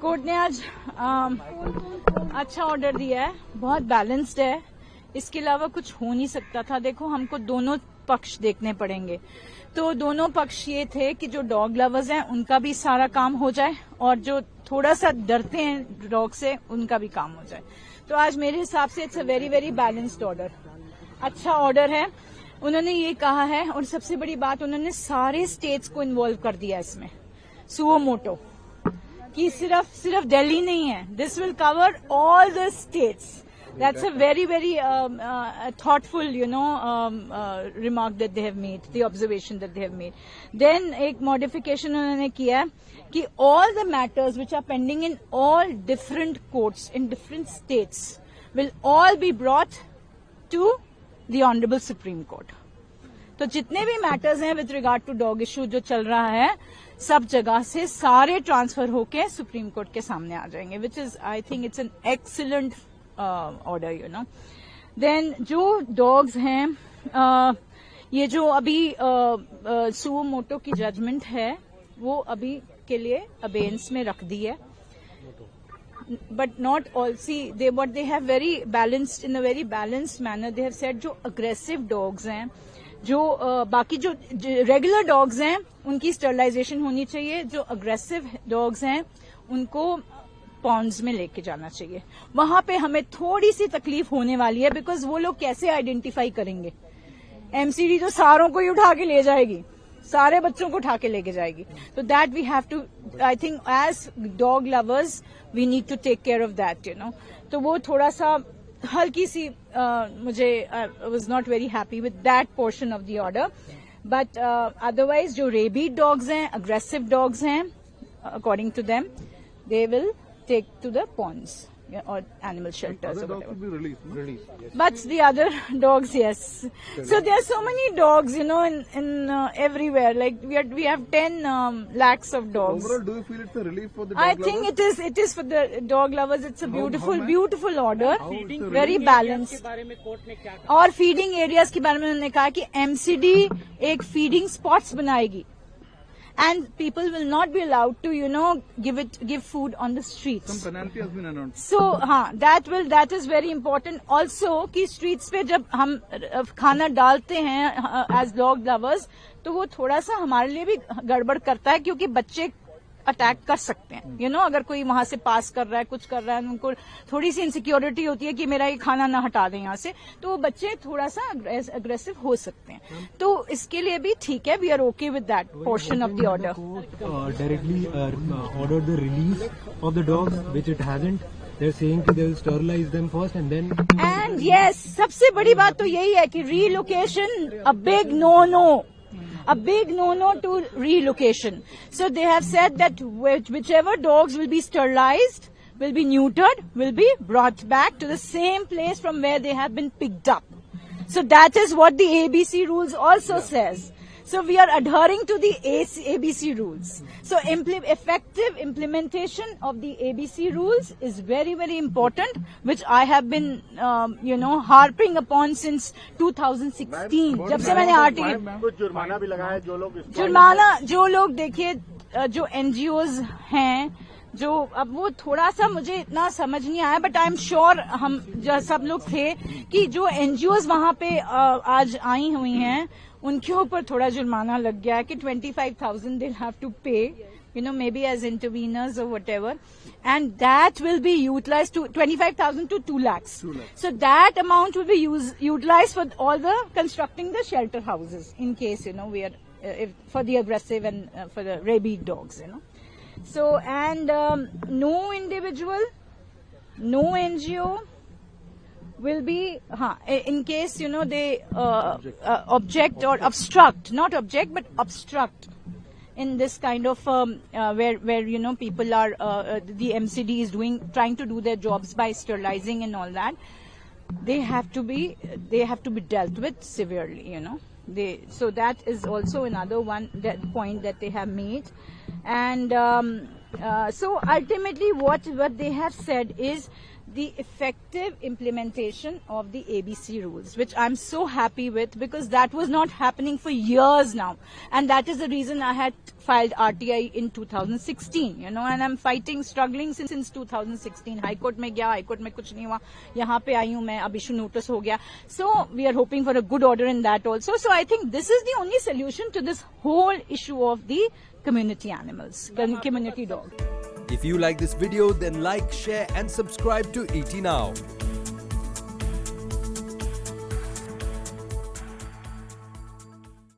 Court ने आज अच्छा ऑर्डर दिया है, बहुत बैलेंस्ड है। इसके अलावा कुछ हो नहीं सकता था। देखो, हमको दोनों पक्ष देखने पड़ेंगे। तो दोनों पक्ष ये थे कि जो डॉग लवर्स हैं उनका भी सारा काम हो जाए और जो थोड़ा सा डरते हैं डॉग से उनका भी काम हो जाए। तो आज मेरे हिसाब से it's a very very balanced order, अच्छा ऑर्डर है। उन्होंने ये कहा है, और सबसे बड़ी बात, उन्होंने सारे स्टेट्स को इन्वॉल्व कर दिया इसमें, सुओ मोटो, कि सिर्फ दिल्ली नहीं है, this will cover all the states. That's a very, very thoughtful, remark that they have made, the observation that they have made. Then एक modification उन्होंने किया कि all the matters which are pending in all different courts in different states will all be brought to the Honorable Supreme Court. तो जितने भी matters हैं with regard to dog issue जो चल रहा है, सब जगह से सारे ट्रांसफर होके सुप्रीम कोर्ट के सामने आ जाएंगे, which is I think it's an excellent order, then जो डॉग्स हैं, ये जो अभी सुओ मोटो की जजमेंट है वो अभी के लिए अबेंस में रख दी है, but not all. See, what they have very balanced, in a very balanced manner, they have said जो aggressive dogs हैं, जो बाकी जो रेगुलर डॉग्स हैं उनकी स्टरलाइजेशन होनी चाहिए, जो अग्रेसिव डॉग्स हैं उनको पॉन्ड्स में लेके जाना चाहिए। वहां पे हमें थोड़ी सी तकलीफ होने वाली है, बिकॉज वो लोग कैसे आइडेंटिफाई करेंगे? एमसीडी तो सारों को ही उठा के ले जाएगी, सारे बच्चों को उठा के लेके जाएगी। तो that we have to, I think as dog lovers we need to take care of that, तो वो थोड़ा सा हल्की सी मुझे was not very happy with that portion of the order, but otherwise जो रेबीड डॉग्स हैं, अग्रेसिव डॉग्स हैं, according to them they will take to the ponds or animal shelters or whatever. Will be released. Yes. But the other dogs, yes. So there are so many dogs, in everywhere. Like we have 10 lakhs of dogs. Overall, do you feel it's a relief for the dog I lovers? think it is for the dog lovers. It's a beautiful, beautiful order. Feeding Very balanced. और feeding areas के बारे में उन्होंने कहा कि MCD एक feeding spots बनाएगी. And people will not be allowed to, give food on the streets. Some penalty has been announced. So, that is very important. Also, कि streets पे जब हम खाना डालते हैं as dog lovers, तो वो थोड़ा सा हमारे लिए भी गड़बड़ करता है, क्योंकि बच्चे अटैक कर सकते हैं, अगर कोई वहां से पास कर रहा है, कुछ कर रहा है, उनको थोड़ी सी इनसिक्योरिटी होती है कि मेरा ये खाना ना हटा दें यहाँ से, तो वो बच्चे थोड़ा सा अग्रेसिव हो सकते हैं। तो इसके लिए भी ठीक है, we are okay with that portion of the order. Directly order the release of the dogs which it hasn't, they're saying that they will sterilize them first and then. And yes, सबसे बड़ी बात तो यही है कि relocation a big no-no. A big no-no to relocation. So they have said that whichever dogs will be sterilized, will be neutered, will be brought back to the same place from where they have been picked up. So that is what the ABC rules also says. So we are adhering to the ABC rules. So effective implementation of the ABC rules is very, very important, which I have been, harping upon since 2016. जब से मैंने article जुर्माना भी लगाया जो लोग देखिए, जो NGOs हैं, जो अब वो थोड़ा सा मुझे इतना समझ नहीं आया, बट आई एम श्योर हम सब लोग थे कि जो NGOs वहां पे आज आई हुई हैं उनके ऊपर थोड़ा जुर्माना लग गया है कि 25,000 they'll have to pay, maybe as interveners or whatever, and that will be utilized to 25,000 to 2 lakhs. So that amount will be utilized for all the constructing the shelter houses in case, we are for the aggressive and for the rabid dogs, So, and no individual, no NGO will be, in case, they object or obstruct, not object, but obstruct in this kind of, where, people are, the MCD is trying to do their jobs by sterilizing and all that, they have to be dealt with severely, so that is also another point that they have made. And so ultimately what they have said is the effective implementation of the ABC rules, which I'm so happy with, because that was not happening for years now. And that is the reason I had filed RTI in 2016, and I'm fighting, struggling since 2016. High Court में गया, High Court में कुछ नहीं हुआ, यहाँ पे आई हूँ मैं, अब issue notice हो गया. So we are hoping for a good order in that also. So I think this is the only solution to this whole issue of the community animals, community dogs. If you like this video, then like, share and subscribe to ET Now.